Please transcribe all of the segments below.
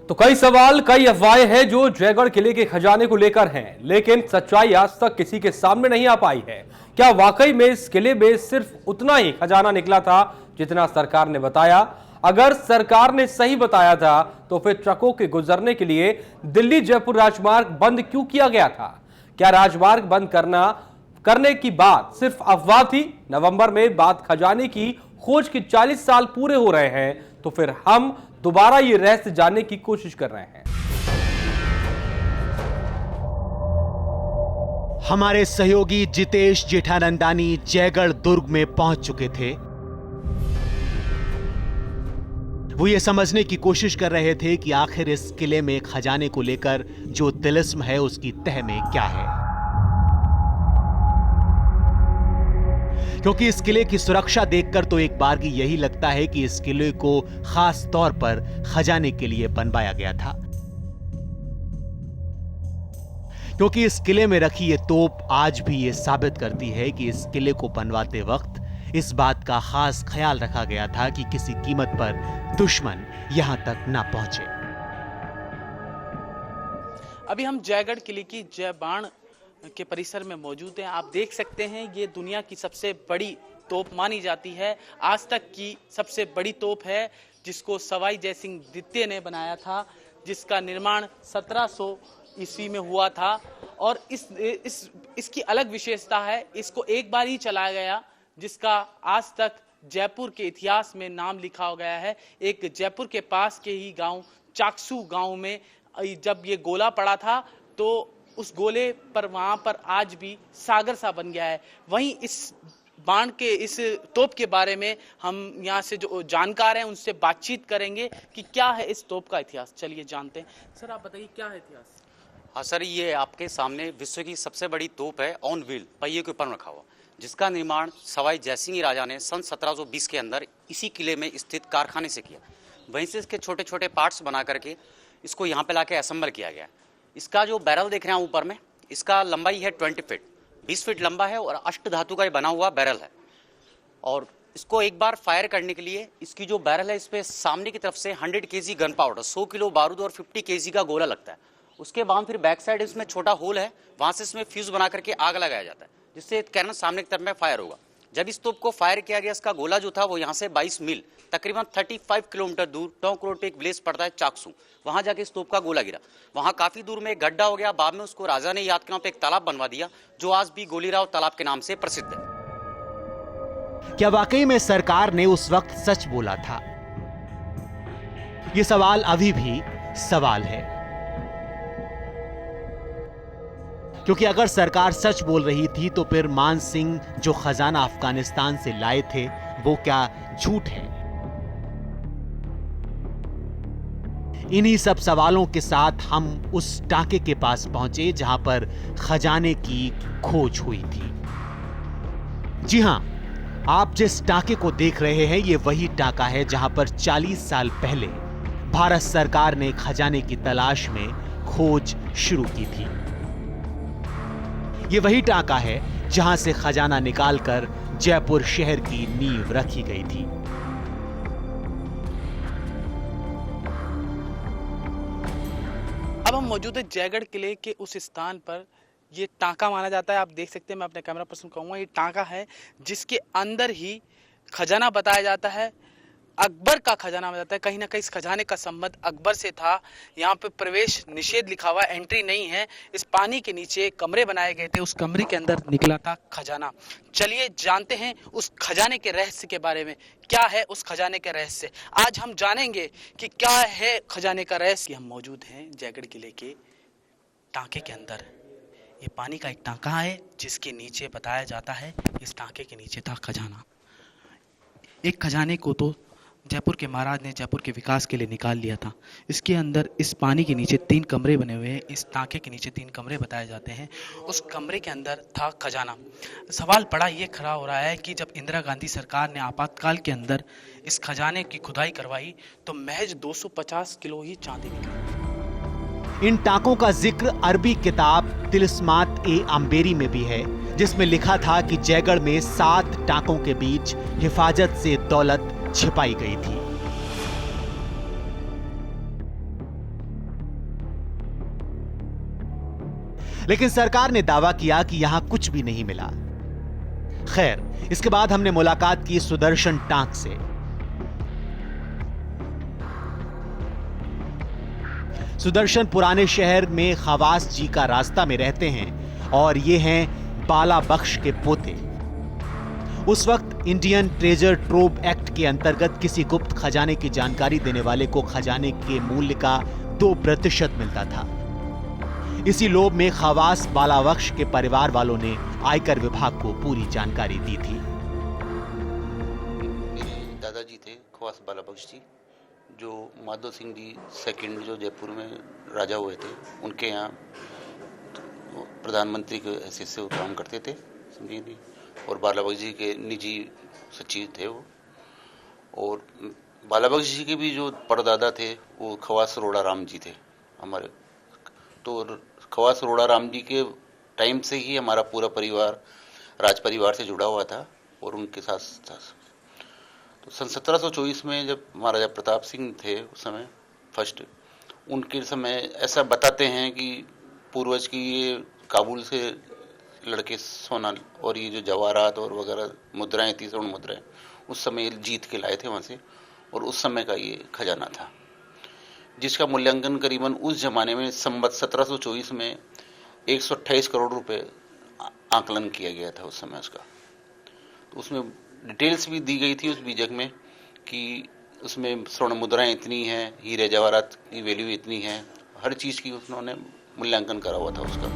तो कई सवाल, कई अफवाहें हैं जो जयगढ़ किले के खजाने को लेकर हैं, लेकिन सच्चाई आज तक किसी के सामने नहीं आ पाई है। क्या वाकई में इस किले में सिर्फ उतना ही खजाना निकला था जितना सरकार ने बताया? अगर सरकार ने सही बताया था तो फिर ट्रकों के गुजरने के लिए दिल्ली जयपुर राजमार्ग बंद क्यों किया गया था? क्या राजमार्ग बंद करने की बात सिर्फ अफवाह थी? नवंबर में बात खजाने की खोज के 40 साल पूरे हो रहे हैं, तो फिर हम दोबारा ये रहस्य जानने की कोशिश कर रहे हैं। हमारे सहयोगी जितेश जेठानंदानी जयगढ़ दुर्ग में पहुंच चुके थे। वो ये समझने की कोशिश कर रहे थे कि आखिर इस किले में खजाने को लेकर जो तिलिस्म है उसकी तह में क्या है, क्योंकि इस किले की सुरक्षा देखकर तो एक बार की यही लगता है कि इस किले को खास तौर पर खजाने के लिए बनवाया गया था, क्योंकि इस किले में रखी ये तोप आज भी ये साबित करती है कि इस किले को बनवाते वक्त इस बात का खास ख्याल रखा गया था कि किसी कीमत पर दुश्मन यहां तक ना पहुंचे। अभी हम जयगढ़ किले की जय बाण के परिसर में मौजूद हैं। आप देख सकते हैं ये दुनिया की सबसे बड़ी तोप मानी जाती है, आज तक की सबसे बड़ी तोप है, जिसको सवाई जयसिंह द्वितीय ने बनाया था, जिसका निर्माण 1700 ईस्वी में हुआ था। और इसकी अलग विशेषता है, इसको एक बार ही चलाया गया, जिसका आज तक जयपुर के इतिहास में नाम लिखा हो गया है। एक जयपुर के पास के ही गांव चाकसू गांव में जब ये गोला पड़ा था तो उस गोले पर वहां पर आज भी सागर सा बन गया है। वहीं इस बाण के इस तोप के बारे में हम यहाँ से जो जानकार हैं उनसे बातचीत करेंगे कि क्या है इस तोप का इतिहास। चलिए जानते हैं। सर आप बताइए क्या है इतिहास? हाँ सर, ये आपके सामने विश्व की सबसे बड़ी तोप है, ऑन व्हील, पहिए के ऊपर रखा हुआ, जिसका निर्माण सवाई जयसिंह राजा ने सन 1720 के अंदर इसी किले में स्थित कारखाने से किया। वहीं से इसके छोटे छोटे पार्ट्स बना करके इसको यहाँ पे लाके असेंबल किया गया। इसका जो बैरल देख रहे हैं ऊपर में, इसका लंबाई है 20 फीट, 20 फीट लंबा है और अष्ट धातु का बना हुआ बैरल है। और इसको एक बार फायर करने के लिए इसकी जो बैरल है, इस पे सामने की तरफ से 100 केजी गन पाउडर, 100 किलो बारूद और 50 केजी का गोला लगता है। उसके बाद फिर बैक साइड इसमें छोटा होल है, वहां से इसमें फ्यूज बना करके आग लगाया जाता है, जिससे कैनन सामने की तरफ में फायर होगा। जब इस तोप को फायर किया गया, इसका गोला जो था वो यहाँ से 22 मील तकरीबन 35 किलोमीटर दूर टोंक रोड पे एक विलेज पड़ता है चाकसू, वहां जाके इस तोप का गोला गिरा। वहां काफी दूर में एक गड्ढा हो गया, बाद में उसको राजा ने याद के नाम पे एक तालाब बनवा दिया, जो आज भी गोलीराव तालाब के नाम से प्रसिद्ध है। क्या वाकई में सरकार ने उस वक्त सच बोला था? यह सवाल अभी भी सवाल है, क्योंकि अगर सरकार सच बोल रही थी तो फिर मान सिंह जो खजाना अफगानिस्तान से लाए थे वो क्या झूठ है? इन्हीं सब सवालों के साथ हम उस टांके के पास पहुंचे जहां पर खजाने की खोज हुई थी। जी हां, आप जिस टांके को देख रहे हैं ये वही टांका है जहां पर 40 साल पहले भारत सरकार ने खजाने की तलाश में खोज शुरू की थी। ये वही टांका है जहां से खजाना निकालकर जयपुर शहर की नींव रखी गई थी। अब हम मौजूद है जयगढ़ किले के उस स्थान पर। ये टांका माना जाता है, आप देख सकते हैं। मैं अपने कैमरा पर्सन कहूँगा, ये टांका है जिसके अंदर ही खजाना बताया जाता है, अकबर का खजाना बताया जाता है। कहीं ना कहीं इस खजाने का संबंध अकबर से था। यहाँ पे प्रवेश निषेध लिखा हुआ है, एंट्री नहीं है। इस पानी के नीचे कमरे बनाए गए थे, उस कमरे के अंदर निकला था खजाना। चलिए जानते हैं उस खजाने के रहस्य के बारे में। क्या है उस खजाने के रहस्य, आज हम जानेंगे कि क्या है खजाने का रहस्य। हम मौजूद हैं जयगढ़ किले के टांके के अंदर। ये पानी का एक टांका है जिसके नीचे बताया जाता है इस टांके के नीचे था खजाना। एक खजाने को तो जयपुर के महाराज ने जयपुर के विकास के लिए निकाल लिया था। इसके अंदर इस पानी के नीचे 3 कमरे बने हुए हैं, इस टांके के नीचे 3 कमरे बताए जाते हैं। उस कमरे के अंदर था खजाना। सवाल बड़ा ये खड़ा हो रहा है कि जब इंदिरा गांधी सरकार ने आपातकाल के अंदर इस खजाने की खुदाई करवाई तो महज 250 किलो ही चांदी निकली। इन टांकों का जिक्र अरबी किताब तिलिस्मात ए अम्बेरी में भी है, जिसमें लिखा था कि जयगढ़ में 7 टांकों के बीच हिफाजत से दौलत छिपाई गई थी। लेकिन सरकार ने दावा किया कि यहां कुछ भी नहीं मिला। खैर, इसके बाद हमने मुलाकात की सुदर्शन टांक से। सुदर्शन पुराने शहर में खवास जी का रास्ता में रहते हैं और ये हैं बाला बख्श के पोते। उस वक्त इंडियन ट्रेजर ट्रोव एक्ट के अंतर्गत किसी गुप्त खजाने की जानकारी देने वाले को खजाने के मूल्य का 2% मिलता था। इसी लोभ में खवास बाला बख्श के परिवार वालों ने आयकर विभाग को पूरी जानकारी दी थी। मेरे दादाजी थे खवास बाला बख्श जी, जो माधो सिंह जी सेकंड जो जयपुर में राजा हुए थे, उनके यहाँ प्रधानमंत्री के हैसियत से वो काम करते थे, समझिए नहीं। और बाला बख्श जी के निजी सचिव थे वो। और बाला बख्श जी के भी जो परदादा थे वो खवास रोड़ा राम जी थे हमारे। तो खवास रोड़ा राम जी के टाइम से ही हमारा पूरा परिवार राज परिवार से जुड़ा हुआ था और उनके साथ तो सन 1724 में जब महाराजा प्रताप सिंह थे उस समय फर्स्ट, उनके समय ऐसा बताते हैं कि पूर्वज की ये काबुल से लड़के सोना और ये जो जवाहरात और वगैरह मुद्राएं थी, स्वर्ण मुद्राएं, उस समय जीत के लाए थे वहाँ से। और उस समय का ये खजाना था जिसका मूल्यांकन करीबन उस जमाने में संवत 1724 में 128 करोड़ रुपए आकलन किया गया था उस समय उसका। तो उसमें डिटेल्स भी दी गई थी उस बीजक में कि उसमें स्वर्ण मुद्राएं इतनी हैं, हीरे जवाहरात की वैल्यू इतनी है, हर चीज की उन्होंने मूल्यांकन करा हुआ था उसका।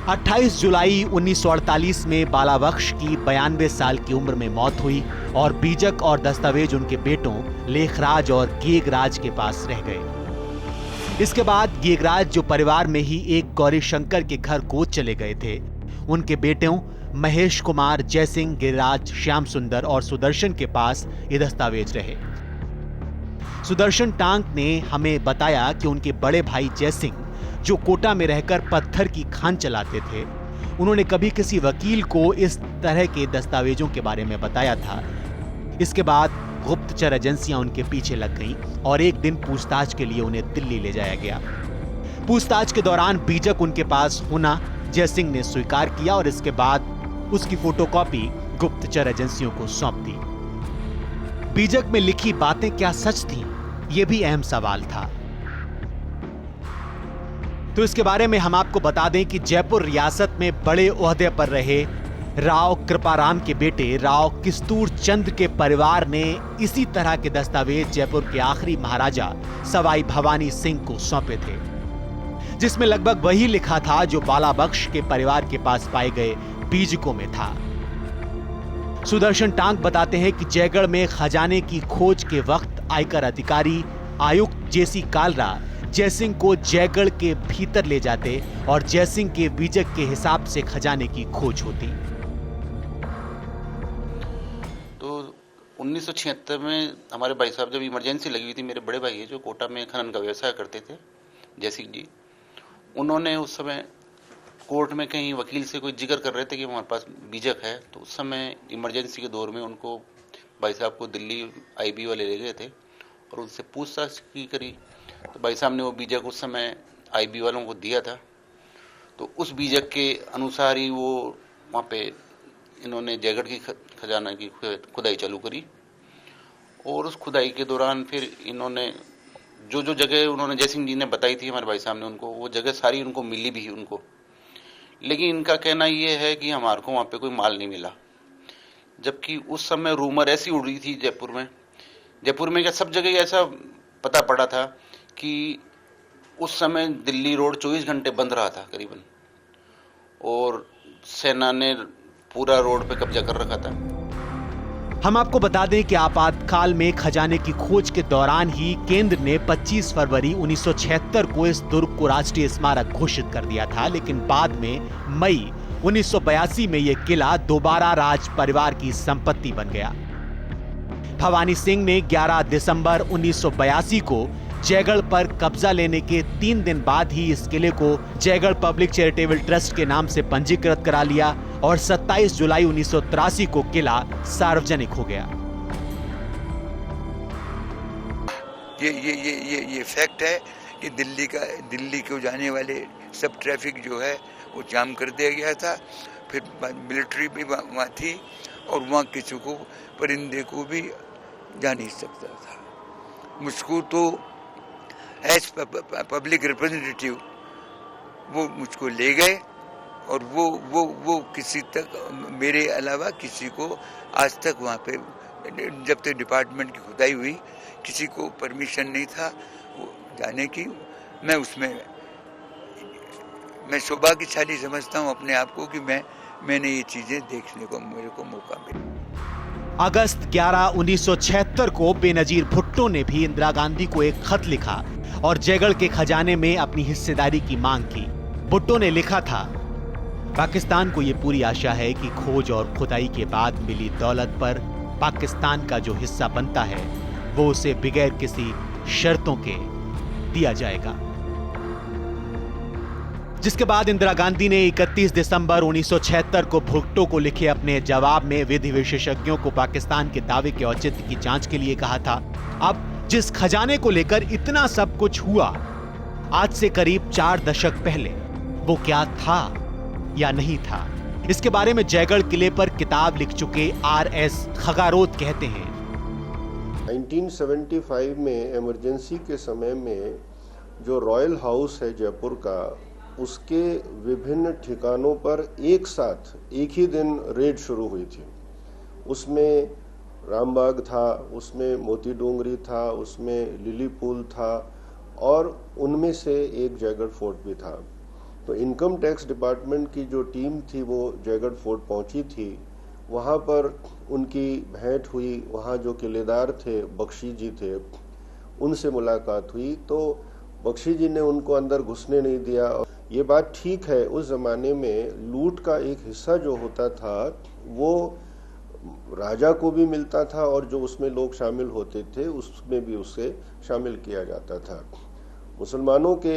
28 जुलाई 1948 में बाला बख्श की 92 साल की उम्र में मौत हुई और बीजक और दस्तावेज उनके बेटों लेखराज और गेगराज के पास रह गए। इसके बाद गेगराज, जो परिवार में ही एक गौरी शंकर के घर गोद चले गए थे, उनके बेटों महेश कुमार, जयसिंह, गिरिराज, श्याम सुंदर और सुदर्शन के पास ये दस्तावेज रहे। सुदर्शन टांक ने हमें बताया कि उनके बड़े भाई जयसिंह, जो कोटा में रहकर पत्थर की खान चलाते थे, उन्होंने कभी किसी वकील को इस तरह के दस्तावेजों के बारे में बताया था। इसके बाद गुप्तचर एजेंसियां उनके पीछे लग गईं और एक दिन पूछताछ के लिए उन्हें दिल्ली ले जाया गया। पूछताछ के दौरान बीजक उनके पास होना जयसिंह ने स्वीकार किया और इसके बाद उसकी फोटोकॉपी गुप्तचर एजेंसियों को सौंप दी। बीजक में लिखी बातें क्या सच थीं, यह भी अहम सवाल था। तो इसके बारे में हम आपको बता दें कि जयपुर रियासत में बड़े ओहदे पर रहे राव कृपाराम के बेटे राव किस्तूर चंद के परिवार ने इसी तरह के दस्तावेज जयपुर के आखिरी महाराजा सवाई भवानी सिंह को सौंपे थे, जिसमें लगभग वही लिखा था जो बाला बख्श के परिवार के पास पाए गए बीजकों में था। सुदर्शन टांक बताते हैं कि जयगढ़ में खजाने की खोज के वक्त आयकर अधिकारी आयुक्त जेसी कालरा जयसिंह को जयगढ़ के भीतर ले जाते और जयसिंह के बीजक के हिसाब से खजाने की खोज होती। तो 1976 में हमारे भाई साहब जब इमरजेंसी लगी हुई थी, मेरे बड़े भाई है जो कोटा में खनन का व्यवसाय करते थे, जयसिंह जी, उन्होंने उस समय कोर्ट में कहीं वकील से कोई जिक्र कर रहे थे कि हमारे पास बीजक है। तो उस समय इमरजेंसी के दौर में उनको भाई साहब को दिल्ली आईबी वाले ले गए थे और उनसे पूछताछ की करी। तो भाई साहब ने वो बीजक उस समय आईबी वालों को दिया था। तो उस बीजक के अनुसार ही वो वहाँ पे इन्होंने जयगढ़ की खजाना की खुदाई चालू करी और उस खुदाई के दौरान फिर इन्होंने जो जो जगह उन्होंने जयसिंह जी ने बताई थी हमारे भाई साहब ने उनको, वो जगह सारी उनको मिली भी उनको। लेकिन इनका कहना ये है कि हमारे को वहाँ पे कोई माल नहीं मिला, जबकि उस समय रूमर ऐसी उड़ रही थी जयपुर में क्या सब जगह ऐसा पता पड़ा था कि उस समय दिल्ली रोड 24 घंटे बंद रहा था करीबन और सेना ने पूरा रोड पे कब्जा कर रखा था। हम आपको बता दें कि आपातकाल में खजाने की खोज के दौरान ही केंद्र ने 25 फरवरी 1976 को इस दुर्ग को राष्ट्रीय स्मारक घोषित कर दिया था, लेकिन बाद में मई 1982 में यह किला दोबारा राज परिवार की संपत्ति बन गया। भवानी सिंह ने 11 दिसंबर 1982 को जयगढ़ पर कब्जा लेने के 3 दिन बाद ही इस किले को जयगढ़ पब्लिक चैरिटेबल ट्रस्ट के नाम से पंजीकृत करा लिया और 27 जुलाई 1983 को किला सार्वजनिक हो गया। ये फैक्ट है कि दिल्ली को जाने वाले सब ट्रैफिक जो है वो जाम कर दिया गया था। फिर मिलिट्री भी वहाँ थी और वहाँ किसी को परिंदे को भी जा नहीं सकता था। मुझको तो एज पब्लिक रिप्रेजेंटेटिव वो मुझको ले गए और वो किसी तक मेरे अलावा किसी को आज तक वहाँ पे जब तक डिपार्टमेंट की खुदाई हुई किसी को परमिशन नहीं था वो जाने की। मैं सौभाग्यशाली समझता हूँ अपने आप को कि मैंने ये चीजें देखने को मेरे को मौका मिला। अगस्त 11, 1976 को बेनजीर भुट्टो ने भी इंदिरा गांधी को एक खत लिखा और जयगढ़ के खजाने में अपनी हिस्सेदारी की मांग की। भुट्टो ने लिखा था, पाकिस्तान को यह पूरी आशा है कि खोज और खुदाई के बाद मिली दौलत पर पाकिस्तान का जो हिस्सा बनता है वो उसे बगैर किसी शर्तों के दिया जाएगा। जिसके बाद इंदिरा गांधी ने 31 दिसंबर 1976 को भुट्टो को लिखे अपने जवाब में विधि विशेषज्ञों को पाकिस्तान के दावे के औचित्य की जांच के लिए कहा था। अब जिस खजाने को लेकर इतना सब कुछ हुआ, आज से करीब 4 दशक पहले वो क्या था या नहीं था, इसके बारे में जयगढ़ किले पर किताब लिख चुके R.S. खगारोत कहते हैं। 1975 में इमरजेंसी के समय में जो रॉयल हाउस है जयपुर का, उसके विभिन्न ठिकानों पर एक साथ एक ही दिन रेड शुरू हुई थी। उसमें रामबाग था, उसमें मोती डोंगरी था, उसमें लिली पुल था और उनमें से एक जयगढ़ फोर्ट भी था। तो इनकम टैक्स डिपार्टमेंट की जो टीम थी वो जयगढ़ फोर्ट पहुंची थी। वहाँ पर उनकी भेंट हुई। वहाँ जो किलेदार थे, बख्शी जी थे, उनसे मुलाकात हुई। तो बख्शी जी ने उनको अंदर घुसने नहीं दिया। ये बात ठीक है, उस जमाने में लूट का एक हिस्सा जो होता था वो राजा को भी मिलता था और जो उसमें लोग शामिल होते थे उसमें भी उसे शामिल किया जाता था। मुसलमानों के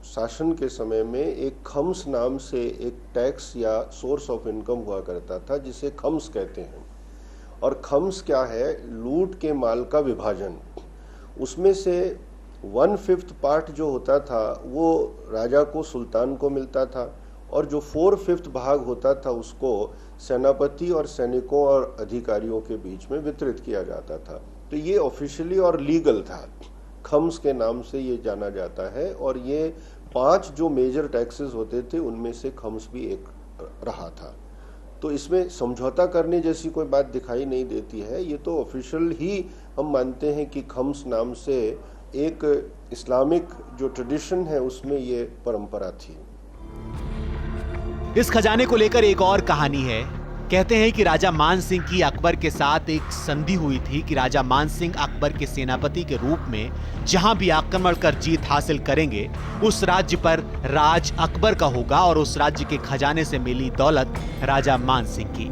शासन के समय में एक खम्स नाम से एक टैक्स या सोर्स ऑफ इनकम हुआ करता था जिसे खम्स कहते हैं। और खम्स क्या है? लूट के माल का विभाजन। उसमें से 1/5 पार्ट जो होता था वो राजा को, सुल्तान को मिलता था और जो 4/5 भाग होता था उसको सेनापति और सैनिकों और अधिकारियों के बीच में वितरित किया जाता था। तो ये ऑफिशियली और लीगल था, खम्स के नाम से ये जाना जाता है। और ये 5 जो मेजर टैक्सेस होते थे उनमें से खम्स भी एक रहा था। तो इसमें समझौता करने जैसी कोई बात दिखाई नहीं देती है। ये तो ऑफिशियल ही हम मानते हैं कि खम्स नाम से एक इस्लामिक जो ट्रेडिशन है उसमें ये परंपरा थी। इस खजाने को लेकर एक और कहानी है। कहते हैं कि राजा मान सिंह की अकबर के साथ एक संधि हुई थी कि राजा मान सिंह अकबर के सेनापति के रूप में जहां भी आक्रमण कर जीत हासिल करेंगे उस राज्य पर राज अकबर का होगा और उस राज्य के खजाने से मिली दौलत राजा मान सिंह की।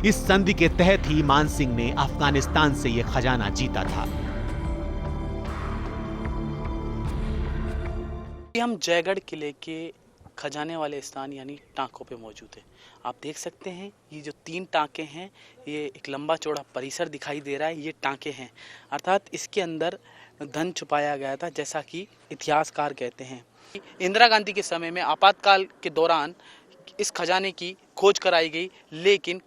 इस संधि के तहत ही मान सिंह ने अफगानिस्तान से यह खजाना जीता था। हम जयगढ़ किले के खजाने वाले स्थान यानी टांकों पे मौजूद है। आप देख सकते हैं ये जो 3 टांके हैं, ये एक लंबा चौड़ा परिसर दिखाई दे रहा है। ये टांके हैं, अर्थात इसके अंदर धन छुपाया गया था, जैसा कि इतिहासकार कहते हैं। इंदिरा गांधी के समय में आपातकाल के दौरान इस खजाने की खोज कराई गई, लेकिन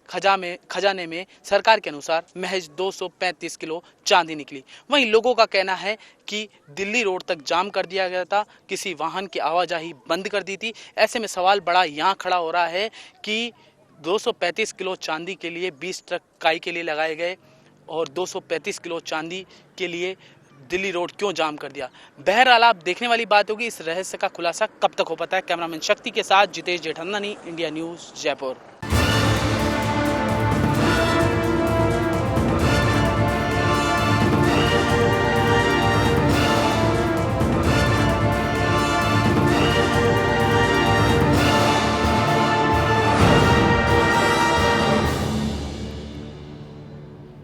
खजाने में सरकार के अनुसार महज 235 किलो चांदी निकली। वहीं लोगों का कहना है कि दिल्ली रोड तक जाम कर दिया गया था, किसी वाहन की आवाजाही बंद कर दी थी। ऐसे में सवाल बड़ा यहाँ खड़ा हो रहा है कि 235 किलो चांदी के लिए 20 ट्रक काई के लिए लगाए गए और 235 किलो चांदी के लिए दिल्ली रोड क्यों जाम कर दिया। बहरहाल आप देखने वाली बात होगी इस रहस्य का खुलासा कब तक हो पाता है। कैमरामैन शक्ति के साथ जितेश जेठंदानी, इंडिया न्यूज़, जयपुर।